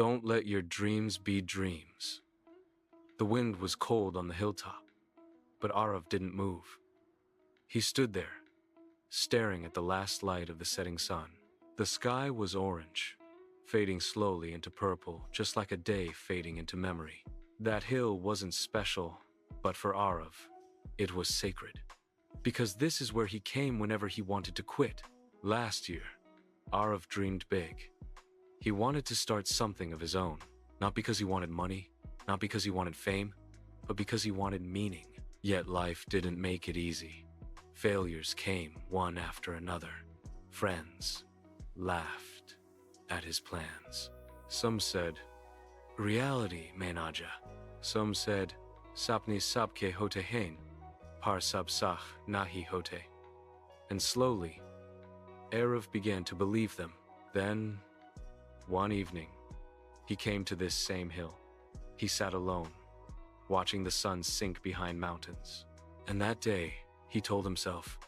Don't let your dreams be dreams. The wind was cold on the hilltop, but Aarav didn't move. He stood there, staring at the last light of the setting sun. The sky was orange, fading slowly into purple, just like a day fading into memory. That hill wasn't special, but for Aarav, it was sacred. Because this is where he came whenever he wanted to quit. Last year, Aarav dreamed big. He wanted to start something of his own, not because he wanted money, not because he wanted fame, but because he wanted meaning. Yet life didn't make it easy. Failures came one after another. Friends laughed at his plans. Some said, reality menaja. Some said, sapni sabke hote hain, par sab sach nahi hote. And slowly, Aarav began to believe them. Then, one evening, he came to this same hill. He sat alone, watching the sun sink behind mountains. And that day, he told himself,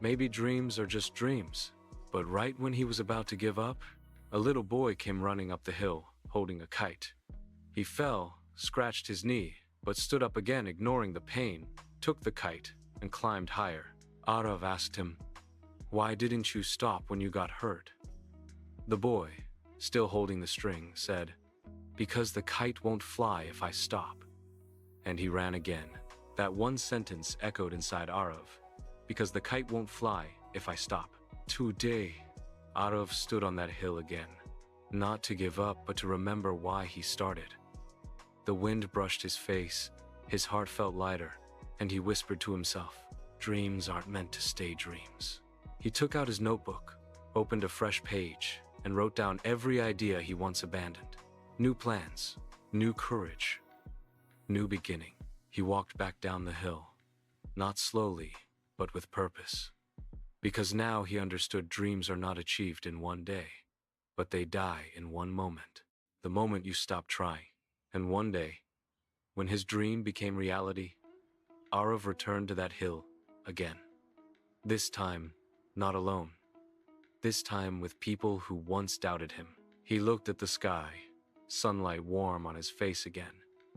maybe dreams are just dreams. But right when he was about to give up, a little boy came running up the hill, holding a kite. He fell, scratched his knee, but stood up again, ignoring the pain, took the kite, and climbed higher. Aarav asked him, why didn't you stop when you got hurt? The boy, still holding the string, said, because the kite won't fly if I stop. And he ran again. That one sentence echoed inside Aarav, because the kite won't fly if I stop. Today, Aarav stood on that hill again, not to give up, but to remember why he started. The wind brushed his face, his heart felt lighter, and he whispered to himself, dreams aren't meant to stay dreams. He took out his notebook, opened a fresh page, and wrote down every idea he once abandoned. New plans, new courage, new beginning. He walked back down the hill, not slowly, but with purpose. Because now he understood dreams are not achieved in one day, but they die in one moment. The moment you stop trying. And one day, when his dream became reality, Aarav returned to that hill again. This time, not alone. This time with people who once doubted him. He looked at the sky, sunlight warm on his face again,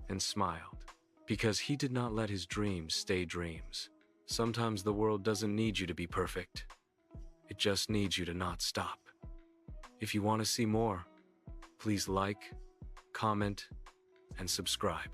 and smiled. Because he did not let his dreams stay dreams. Sometimes the world doesn't need you to be perfect. It just needs you to not stop. If you want to see more, please like, comment, and subscribe.